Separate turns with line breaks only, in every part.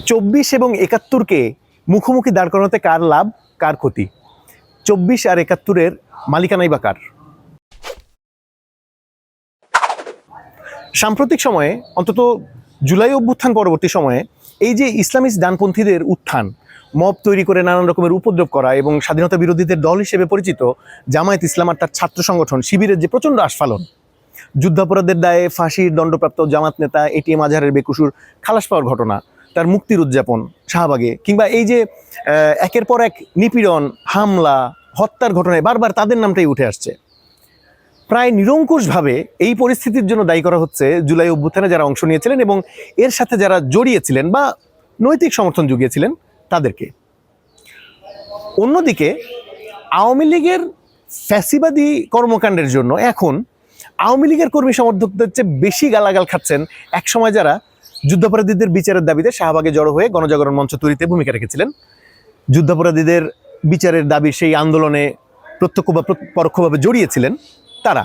24 এবং 71-কে মুখোমুখি দাঁড় করানোতে কার লাভ কার ক্ষতি? 24 আর 71-এর মালিকানাই বা কার? সাম্প্রতিক সময়ে অন্তত জুলাই অভ্যুত্থান পরবর্তী সময়ে এই যে ইসলামিস্ট ডানপন্থীদের উত্থান, মব তৈরি করে নানান রকমের উপদ্রব করা এবং স্বাধীনতা বিরোধীদের দল হিসেবে পরিচিত জামায়াত ইসলাম আর তার ছাত্র সংগঠন শিবিরের যে প্রচণ্ড আস্ফালন, যুদ্ধাপরাধের দায়ে ফাঁসির দণ্ডপ্রাপ্ত জামাত নেতা এটিএম আজহারের বেকসুর খালাস পাওয়ার ঘটনা, তার মুক্তির উদযাপন শাহবাগে, কিংবা এই যে একের পর এক নিপীড়ন, হামলা, হত্যার ঘটনায় বারবার তাদের নামটাই উঠে আসছে। প্রায় নিরঙ্কুশভাবে এই পরিস্থিতির জন্য দায়ী করা হচ্ছে জুলাই অভ্যুত্থানে যারা অংশ নিয়েছিলেন এবং এর সাথে যারা জড়িয়েছিলেন বা নৈতিক সমর্থন জুগিয়েছিলেন তাদেরকে। অন্যদিকে আওয়ামী লীগের ফ্যাসিবাদী কর্মকাণ্ডের জন্য এখন আওয়ামী লীগের কর্মী সমর্থকদের চেয়ে বেশি গালাগাল খাচ্ছেন একসময় যারা যুদ্ধাপরাধীদের বিচারের দাবিতে শাহবাগে জড়ো হয়ে গণজাগরণ মঞ্চ তৈরিতে ভূমিকা রেখেছিলেন। যুদ্ধাপরাধীদের বিচারের দাবির সেই আন্দোলনে প্রত্যক্ষ বা পরোক্ষভাবে জড়িয়েছিলেন তারা,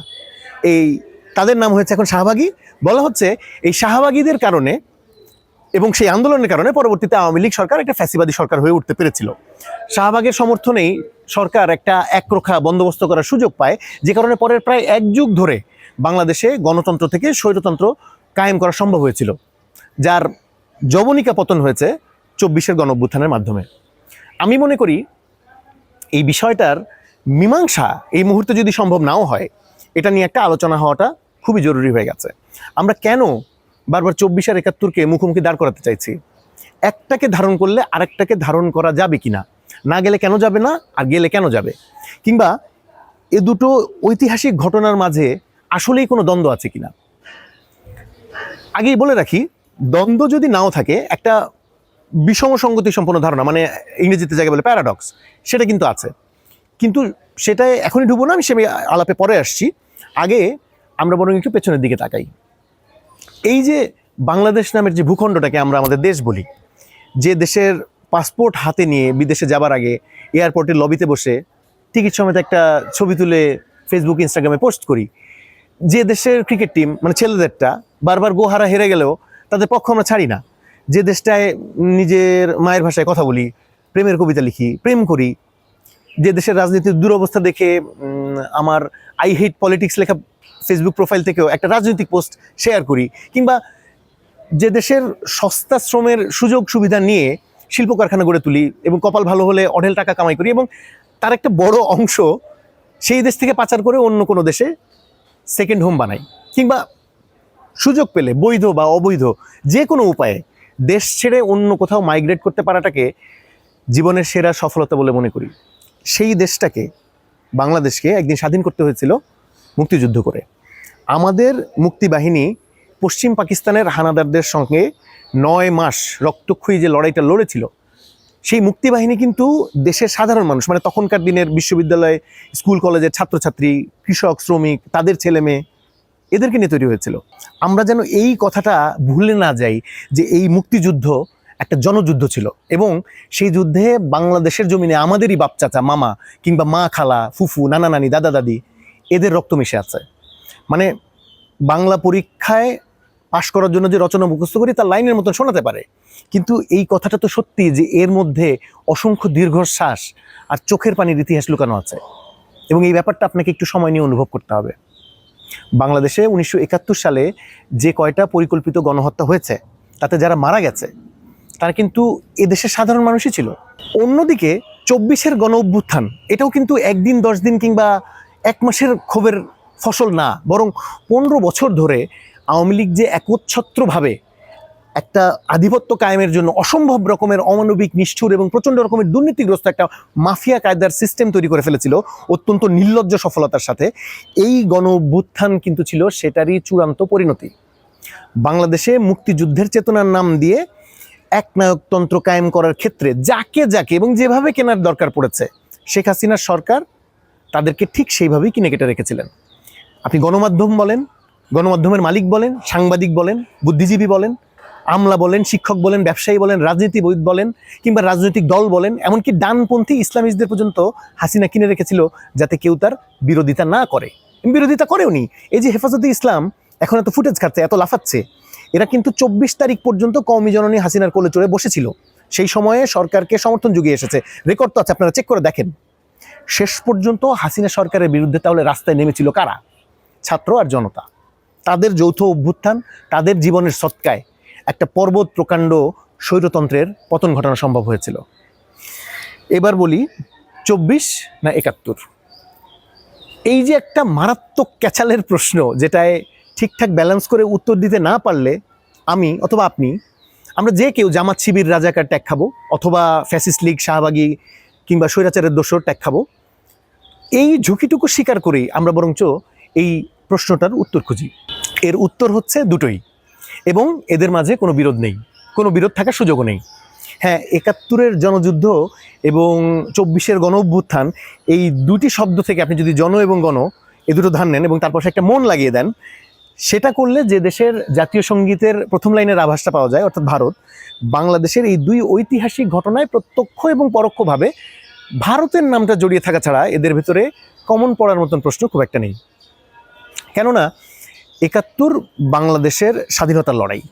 তাদের নাম হয়েছে এখন শাহবাগী। বলা হচ্ছে এই শাহবাগীদের কারণে এবং সেই আন্দোলনের কারণে পরবর্তীতে আওয়ামী লীগ সরকার একটা ফ্যাসিবাদী সরকার হয়ে উঠতে পেরেছিল। শাহবাগের সমর্থনেই সরকার একটা একরোখা বন্দোবস্ত করার সুযোগ পায়, যে কারণে পরের প্রায় এক যুগ ধরে বাংলাদেশে গণতন্ত্র থেকে স্বৈরতন্ত্র কায়েম করা সম্ভব হয়েছিল, যার যবনিকা পতন হয়েছে 24-এর গণঅভ্যুত্থানের মাধ্যমে। আমি মনে করি এই বিষয়টার মীমাংসা এই মুহূর্তে যদি সম্ভব নাও হয়, এটা নিয়ে একটা আলোচনা হওয়াটা খুবই জরুরি হয়ে গেছে। আমরা কেন বারবার 24 আর 71-কে মুখোমুখি দাঁড় করাতে চাইছি? একটাকে ধারণ করলে আরেকটাকে ধারণ করা যাবে কিনা, না গেলে কেন যাবে না, আর গেলে কেন যাবে, কিংবা এ দুটো ঐতিহাসিক ঘটনার মাঝে আসলেই কোনো দ্বন্দ্ব আছে কিনা। আগেই বলে রাখি, দ্বন্দ্ব যদি নাও থাকে, একটা বিষম সঙ্গতি সম্পন্ন ধারণা, মানে ইংরেজিতে যাকে বলে প্যারাডক্স, সেটা কিন্তু আছে। কিন্তু সেটাই এখনই ঢুকবো না, আমি সে আলাপে পরে আসছি। আগে আমরা বরং একটু পেছনের দিকে তাকাই। এই যে বাংলাদেশ নামের যে ভূখণ্ডটাকে আমরা আমাদের দেশ বলি, যে দেশের পাসপোর্ট হাতে নিয়ে বিদেশে যাবার আগে এয়ারপোর্টের লবিতে বসে টিকিট সমেত একটা ছবি তুলে ফেসবুক ইনস্টাগ্রামে পোস্ট করি, যে দেশের ক্রিকেট টিম মানে ছেলেদেরটা বারবার গোহারা হেরে গেলেও তাদের পক্ষ আমরা ছাড়ি না, যে দেশটায় নিজের মায়ের ভাষায় কথা বলি, প্রেমের কবিতা লিখি, প্রেম করি, যে দেশের রাজনীতির দুরবস্থা দেখে আমার আই হেট পলিটিক্স লেখা ফেসবুক প্রোফাইল থেকেও একটা রাজনৈতিক পোস্ট শেয়ার করি, কিংবা যে দেশের সস্তা শ্রমের সুযোগ সুবিধা নিয়ে শিল্প কারখানা গড়ে তুলি এবং কপাল ভালো হলে অঢেল টাকা কামাই করি এবং তার একটা বড় অংশ সেই দেশ থেকে পাচার করে অন্য কোনো দেশে সেকেন্ড হোম বানাই, কিংবা সুযোগ পেলে বৈধ বা অবৈধ যে কোনো উপায়ে দেশ ছেড়ে অন্য কোথাও মাইগ্রেট করতে পারাটাকে জীবনের সেরা সফলতা বলে মনে করি। সেই দেশটাকে, বাংলাদেশকে, একদিন স্বাধীন করতে হয়েছিল মুক্তিযুদ্ধ করে। আমাদের মুক্তিবাহিনী পশ্চিম পাকিস্তানের হানাদারদের সঙ্গে 9 মাস রক্তক্ষয়ী যে লড়াইটা লড়েছিল, সেই মুক্তিবাহিনী কিন্তু দেশের সাধারণ মানুষ, মানে তখনকার দিনের বিশ্ববিদ্যালয়, স্কুল কলেজের ছাত্রছাত্রী, কৃষক, শ্রমিক, তাদের ছেলে মেয়ে, এদেরকে নিয়ে তৈরি হয়েছিল। আমরা যেন এই কথাটা ভুলে না যাই যে এই মুক্তিযুদ্ধ একটা জনযুদ্ধ ছিল এবং সেই যুদ্ধে বাংলাদেশের জমিনে আমাদেরই বাপ চাচা, মামা, কিংবা মা, খালা, ফুফু, নানা নানি, দাদা দাদি, এদের রক্ত মিশে আছে। মানে বাংলা পরীক্ষায় পাশ করার জন্য যে রচনা মুখস্থ করি তার লাইনের মতন শোনাতে পারে, কিন্তু এই কথাটা তো সত্যি যে এর মধ্যে অসংখ্য দীর্ঘশ্বাস আর চোখের পানির ইতিহাস লুকানো আছে এবং এই ব্যাপারটা আপনাকে একটু সময় নিয়ে অনুভব করতে হবে। বাংলাদেশে 1971 সালে যে কয়টা পরিকল্পিত গণহত্যা হয়েছে তাতে যারা মারা গেছে তারা কিন্তু এদেশের সাধারণ মানুষই ছিল। অন্যদিকে 24-এর গণ অভ্যুত্থান এটাও কিন্তু একদিন, 10 দিন কিংবা 1 মাসের ক্ষোভের ফসল না, বরং 15 বছর ধরে আওয়ামী লীগ যে একচ্ছত্রভাবে একটা আধিপত্য কায়েমের জন্য অসম্ভব রকমের অমানবিক, নিষ্ঠুর এবং প্রচণ্ড রকমের দুর্নীতিগ্রস্ত একটা মাফিয়া কায়দার সিস্টেম তৈরি করে ফেলেছিল অত্যন্ত নির্লজ্জ সফলতার সাথে, এই গণ অভ্যুত্থান কিন্তু ছিল সেটারই চূড়ান্ত পরিণতি। বাংলাদেশে মুক্তিযুদ্ধের চেতনার নাম দিয়ে একনায়কতন্ত্র কায়েম করার ক্ষেত্রে যাকে যাকে এবং যেভাবে কেনার দরকার পড়েছে শেখ হাসিনার সরকার তাদেরকে ঠিক সেইভাবেই কিনে কেটে রেখেছিলেন। আপনি গণমাধ্যম বলেন, গণমাধ্যমের মালিক বলেন, সাংবাদিক বলেন, বুদ্ধিজীবী বলেন, আমলা বলেন, শিক্ষক বলেন, ব্যবসায়ী বলেন, রাজনীতিবিদ বলেন, কিংবা রাজনৈতিক দল বলেন, এমনকি ডানপন্থী ইসলামিস্টদের পর্যন্ত হাসিনা কিনে রেখেছিল যাতে কেউ তার বিরোধিতা না করে। বিরোধিতা করেও নি। এই যে হেফাজতে ইসলাম এখন এত ফুটেজ খাচ্ছে, এত লাফাচ্ছে, এরা কিন্তু 24 তারিখ পর্যন্ত কওমি জননী হাসিনার কোলে চড়ে বসেছিল। সেই সময়ে সরকারকে সমর্থন জুগিয়ে এসেছে, রেকর্ড তো আছে, আপনারা চেক করে দেখেন। শেষ পর্যন্ত হাসিনা সরকারের বিরুদ্ধে তাহলে রাস্তায় নেমেছিল কারা? ছাত্র আর জনতা। তাদের যৌথ অভ্যুত্থান, তাদের জীবনের সৎকায় একটা পর্বত প্রকাণ্ড স্বৈরতন্ত্রের পতন ঘটানো সম্ভব হয়েছিল। এবার বলি 24 না 71। এই যে একটা মারাত্মক ক্যাচালের প্রশ্ন, যেটায় ঠিকঠাক ব্যালেন্স করে উত্তর দিতে না পারলে আমি অথবা আপনি, আমরা যে কেউ জামাত শিবির রাজাকার ট্যাগ খাবো, অথবা ফ্যাসিস্ট লীগ শাহবাগী কিংবা স্বৈরাচারের দোসর ট্যাগ খাবো। এই ঝুঁকিটুকু স্বীকার করেই আমরা বরঞ্চ এই প্রশ্নটার উত্তর খুঁজি। এর উত্তর হচ্ছে দুটোই, এবং এদের মাঝে কোনো বিরোধ নেই, কোনো বিরোধ থাকার সুযোগও নেই। হ্যাঁ, 71-এর জনযুদ্ধ এবং 24-এর গণ অভ্যুত্থান, এই দুটি শব্দ থেকে আপনি যদি জন এবং গণ এই দুটো ধান নেন এবং তারপর একটা মন লাগিয়ে দেন, সেটা করলে যে দেশের জাতীয় সঙ্গীতের প্রথম লাইনের আভাসটা পাওয়া যায়, অর্থাৎ ভারত, বাংলাদেশের এই দুই ঐতিহাসিক ঘটনায় প্রত্যক্ষ এবং পরোক্ষভাবে ভারতের নামটা জড়িয়ে থাকা ছাড়া এদের ভেতরে কমন পড়ার মতন প্রশ্ন খুব একটা নেই। কেননা 71 বাংলাদেশের স্বাধীনতার লড়াই,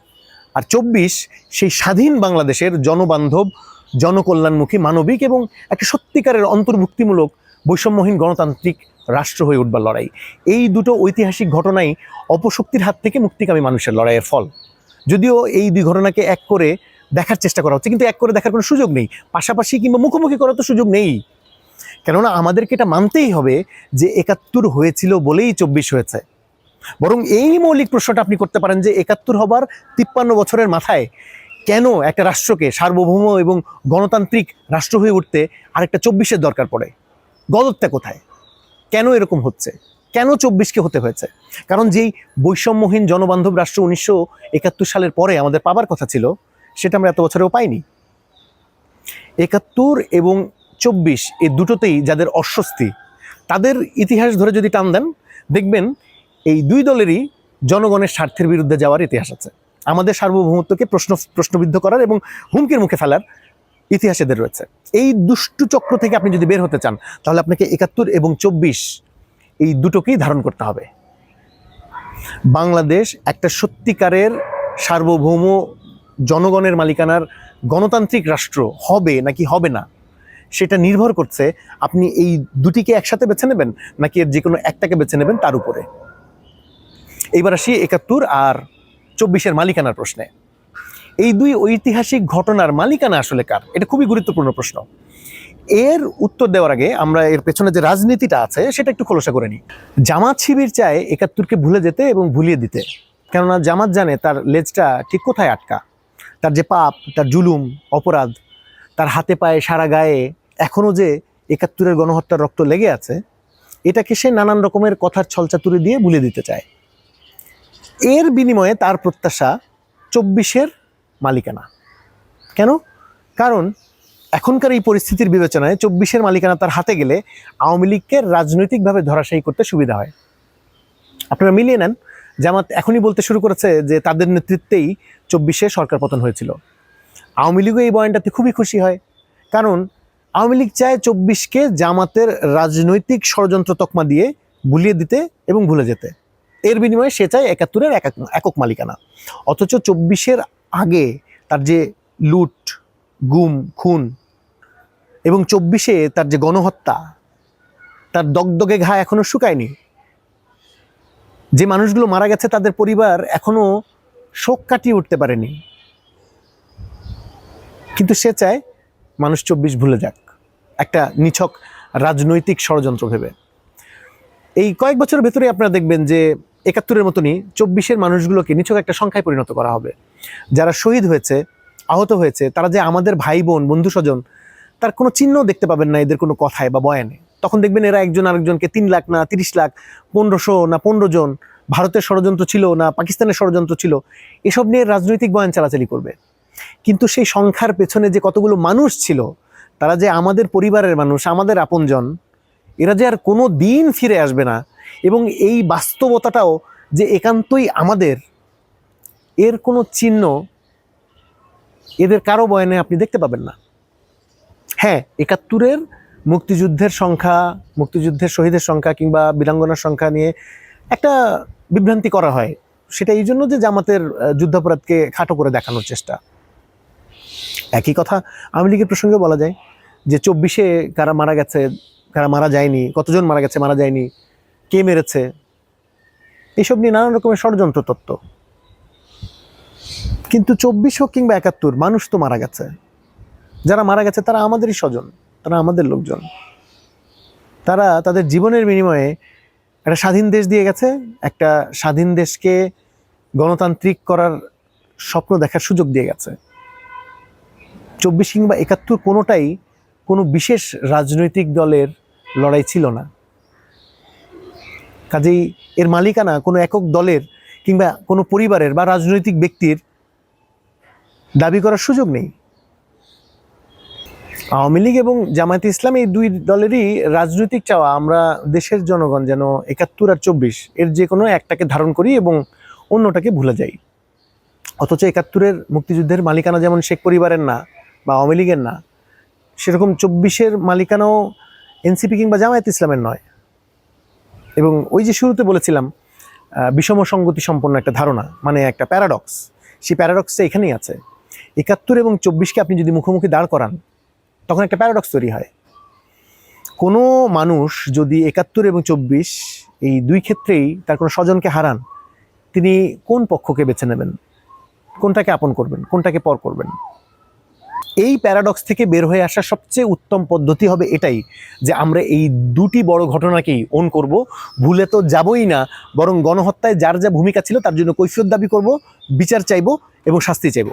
আর 24 সেই স্বাধীন বাংলাদেশের জনবান্ধব, জনকল্যাণমুখী, মানবিক এবং একটা সত্যিকারের অন্তর্ভুক্তিমূলক বৈষম্যহীন গণতান্ত্রিক রাষ্ট্র হয়ে উঠবার লড়াই। এই দুটো ঐতিহাসিক ঘটনাই অপশক্তির হাত থেকে মুক্তিকামী মানুষের লড়াইয়ের ফল। যদিও এই দুই ঘটনাকে এক করে দেখার চেষ্টা করা হচ্ছে, কিন্তু এক করে দেখার কোনো সুযোগ নেই, পাশাপাশি কিংবা মুখোমুখি করার তো সুযোগ নেই। কেননা আমাদেরকে এটা মানতেই হবে যে 71 হয়েছিল বলেই 24 হয়েছে। বরং এই মৌলিক প্রশ্নটা আপনি করতে পারেন যে 71 হবার 53 বছরের মাথায় কেন একটা রাষ্ট্রকে সার্বভৌম এবং গণতান্ত্রিক রাষ্ট্র হয়ে উঠতে আরেকটা 24-এর দরকার পড়ে? গলতটা কোথায়? কেন এরকম হচ্ছে? কেন 24-কে হতে হয়েছে? কারণ যেই বৈষম্যহীন জনবান্ধব রাষ্ট্র 1971 সালের পরে আমাদের পাবার কথা ছিল, সেটা আমরা এত বছরেও পাইনি। 71 এবং 24 এই দুটোতেই যাদের অস্বস্তি, তাদের ইতিহাস ধরে যদি টান দেন, দেখবেন এই দুই দলেরই জনগণের স্বার্থের বিরুদ্ধে যাওয়ার ইতিহাস আছে। আমাদের সার্বভৌমত্বকে প্রশ্নবিদ্ধ করার এবং হুমকির মুখে ফেলার ইতিহাস এদের রয়েছে। এই দুষ্টু চক্র থেকে আপনি যদি বের হতে চান, তাহলে আপনাকে 71 এবং 24 এই দুটোকেই ধারণ করতে হবে। বাংলাদেশ একটা সত্যিকারের সার্বভৌম জনগণের মালিকানার গণতান্ত্রিক রাষ্ট্র হবে নাকি হবে না, সেটা নির্ভর করছে আপনি এই দুটিকে একসাথে বেছে নেবেন নাকি এর যে কোনো একটাকে বেছে নেবেন তার উপরে। এইবার আসি 71 আর 24-এর মালিকানার প্রশ্নে। এই দুই ঐতিহাসিক ঘটনার মালিকানা আসলে কার? এটা খুবই গুরুত্বপূর্ণ প্রশ্ন। এর উত্তর দেওয়ার আগে আমরা এর পেছনে যে রাজনীতিটা আছে সেটা একটু খোলসা করে নিই। জামাত শিবির চায় 71-কে ভুলে যেতে এবং ভুলিয়ে দিতে, কেননা জামাত জানে তার লেজটা ঠিক কোথায় আটকা। তার যে পাপ, তার জুলুম, অপরাধ, তার হাতে পায়ে সারা গায়ে এখনও যে 71-এর গণহত্যার রক্ত লেগে আছে, এটাকে সে নানান রকমের কথার ছলচাতুরি দিয়ে ভুলিয়ে দিতে চায়। এর বিনিময়ে তার প্রত্যাশা 24-এর মালিকানা। কেন? কারণ এখনকার এই পরিস্থিতির বিবেচনায় 24-এর মালিকানা তার হাতে গেলে আওয়ামী লীগকে রাজনৈতিকভাবে ধরাশায়ী করতে সুবিধা হয়। আপনারা মিলিয়ে নেন, জামাত এখনই বলতে শুরু করেছে যে তাদের নেতৃত্বেই 24-এ সরকার পতন হয়েছিল। আওয়ামী লীগও এই বয়ানটাতে খুবই খুশি হয়, কারণ আওয়ামী লীগ চায় 24-কে জামাতের রাজনৈতিক ষড়যন্ত্র তকমা দিয়ে ভুলিয়ে দিতে এবং ভুলে যেতে। এর বিনিময়ে সে চায় 71-এর একক মালিকানা। অথচ 24-এর আগে তার যে লুট, গুম, খুন, এবং 24-এ তার যে গণহত্যা, তার দগদগে ঘা এখনো শুকায়নি। যে মানুষগুলো মারা গেছে তাদের পরিবার এখনো শোক কাটিয়ে উঠতে পারেনি, কিন্তু সে চায় মানুষ 24 ভুলে যাক একটা নিছক রাজনৈতিক ষড়যন্ত্র ভেবে। এই কয়েক বছরের ভেতরে আপনারা দেখবেন যে 71-এর মতনই 24-এর মানুষগুলোকে নিছক একটা সংখ্যায় পরিণত করা হবে। যারা শহীদ হয়েছে, আহত হয়েছে, তারা যে আমাদের ভাই বোন, বন্ধু স্বজন, তার কোনো চিহ্ন দেখতে পাবেন না এদের কোনো কথায় বা বয়ানে। তখন দেখবেন এরা একজন আরেকজনকে 3 লাখ না 30 লাখ, 1500 না 15 জন, ভারতের ষড়যন্ত্র ছিল না পাকিস্তানের ষড়যন্ত্র ছিল, এসব নিয়ে রাজনৈতিক বয়ান চালাচালি করবে। কিন্তু সেই সংখ্যার পেছনে যে কতগুলো মানুষ ছিল, তারা যে আমাদের পরিবারের মানুষ, আমাদের আপনজন, এরা যে আর কোনো দিন ফিরে আসবে না, এবং এই বাস্তবতাটাও যে একান্তই আমাদের, এর কোনো চিহ্ন এদের কারো বয়ানে আপনি দেখতে পাবেন না। হ্যাঁ, 71-এর মুক্তিযুদ্ধের সংখ্যা, মুক্তিযুদ্ধের শহীদের সংখ্যা কিংবা বীরাঙ্গনার সংখ্যা নিয়ে একটা বিভ্রান্তি করা হয় সেটা এই জন্য যে জামাতের যুদ্ধাপরাধকে খাটো করে দেখানোর চেষ্টা। একই কথা আওয়ামী লীগের প্রসঙ্গে বলা যায় যে 24-এ কারা মারা গেছে, কারা মারা যায়নি, কতজন মারা গেছে, মারা যায়নি, কে মেরেছে, এইসব নিয়ে নানান রকমের ষড়যন্ত্র তত্ত্ব। কিন্তু 24 হোক কিংবা 71, মানুষ তো মারা গেছে। যারা মারা গেছে তারা আমাদেরই স্বজন, তারা আমাদের লোকজন। তারা তাদের জীবনের বিনিময়ে একটা স্বাধীন দেশ দিয়ে গেছে, একটা স্বাধীন দেশকে গণতান্ত্রিক করার স্বপ্ন দেখার সুযোগ দিয়ে গেছে। 24 কিংবা 71 কোনোটাই কোনো বিশেষ রাজনৈতিক দলের লড়াই ছিল না। কাজেই এর মালিকানা কোনো একক দলের কিংবা কোনো পরিবারের বা রাজনৈতিক ব্যক্তির দাবি করার সুযোগ নেই। আওয়ামী লীগ এবং জামায়াতে ইসলাম এই দুই দলেরই রাজনৈতিক চাওয়া আমরা দেশের জনগণ যেন 71 আর 24 এর যে কোনো একটাকে ধারণ করি এবং অন্যটাকে ভুলে যাই। অথচ 71-এর মুক্তিযুদ্ধের মালিকানা যেমন শেখ পরিবারের না বা আওয়ামী লীগের না, সেরকম 24-এর মালিকানাও এনসিপি কিংবা জামায়াতে ইসলামের নয়। এবং ওই যে শুরুতে বলেছিলাম বিষম সংগতি সম্পন্ন একটা ধারণা, মানে একটা প্যারাডক্স, সেই প্যারাডক্সটা এখানেই আছে। 71 এবং 24-কে আপনি যদি মুখোমুখি দাঁড় করান তখন একটা প্যারাডক্স তৈরি হয়। কোনো মানুষ যদি 71 এবং 24 এই দুই ক্ষেত্রেই তার কোনো স্বজনকে হারান, তিনি কোন পক্ষকে বেছে নেবেন, কোনটাকে আপন করবেন, কোনটাকে পর করবেন? এই প্যারাডক্স থেকে বের হয়ে আসার সবচেয়ে উত্তম পদ্ধতি হবে এটাই যে আমরা এই দুটি বড় ঘটনাকেই ওন করব, ভুলে তো যাবই না, বরং গণহত্যায় যার যা ভূমিকা ছিল তার জন্য কৈফিয়ত দাবি করব, বিচার চাইব এবং শাস্তি চাইব,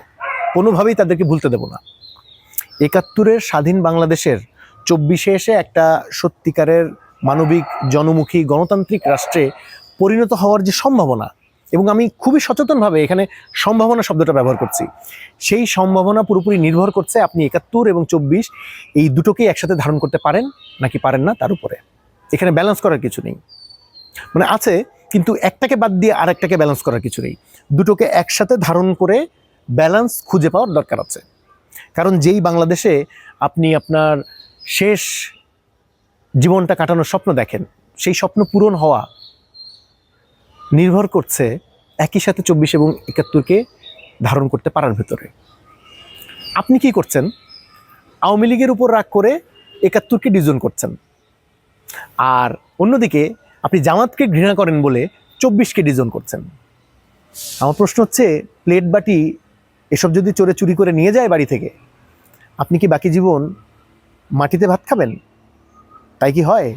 কোনোভাবেই তাদেরকে ভুলতে দেব না। 71-এর স্বাধীন বাংলাদেশের 24-এ এসে একটা সত্যিকারের মানবিক জনমুখী গণতান্ত্রিক রাষ্ট্রে পরিণত হওয়ার যে সম্ভাবনা, এবং আমি খুবই সচেতনভাবে এখানে সম্ভাবনা শব্দটা ব্যবহার করছি, সেই সম্ভাবনা পুরোপুরি নির্ভর করছে আপনি 71 এবং 24 এই দুটোকেই একসাথে ধারণ করতে পারেন নাকি পারেন না তার উপরে। এখানে ব্যালেন্স করার কিছু নেই, মানে আছে কিন্তু একটাকে বাদ দিয়ে আরেকটাকে ব্যালেন্স করার কিছু নেই। দুটোকে একসাথে ধারণ করে ব্যালেন্স খুঁজে পাওয়ার দরকার আছে। কারণ যেই বাংলাদেশে আপনি আপনার শেষ জীবনটা কাটানোর স্বপ্ন দেখেন, সেই স্বপ্ন পূরণ হওয়া নির্ভর করছে একই সাথে 24 এবং 71-কে ধারণ করতে পারার ভেতরে। আপনি কি করছেন? আওয়ামী লীগের উপর রাগ করে 71-কে ডিজন করছেন, আর অন্যদিকে আপনি জামাতকে ঘৃণা করেন বলে 24-কে ডিজন করছেন। আমার প্রশ্ন হচ্ছে, প্লেট বাটি এসব যদি চোরে চুরি করে নিয়ে যায় বাড়ি থেকে, আপনি কি বাকি জীবন মাটিতে ভাত খাবেন? তাই কি হয়?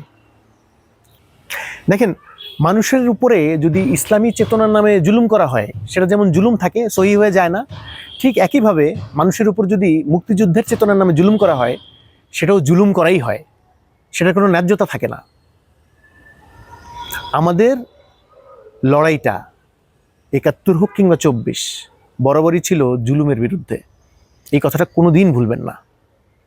দেখেন, মানুষের উপরে যদি ইসলামী চেতনার নামে জুলুম করা হয়, সেটা যেমন জুলুম থাকে, সহি হয়ে যায় না, ঠিক একইভাবে মানুষের উপর যদি মুক্তিযুদ্ধের চেতনার নামে জুলুম করা হয়, সেটাও জুলুম করাই হয়, সেটার কোনো ন্যায্যতা থাকে না। আমাদের লড়াইটা 71 হোক কিংবা 24 বরাবরই ছিল জুলুমের বিরুদ্ধে। এই কথাটা কোনো দিন ভুলবেন না।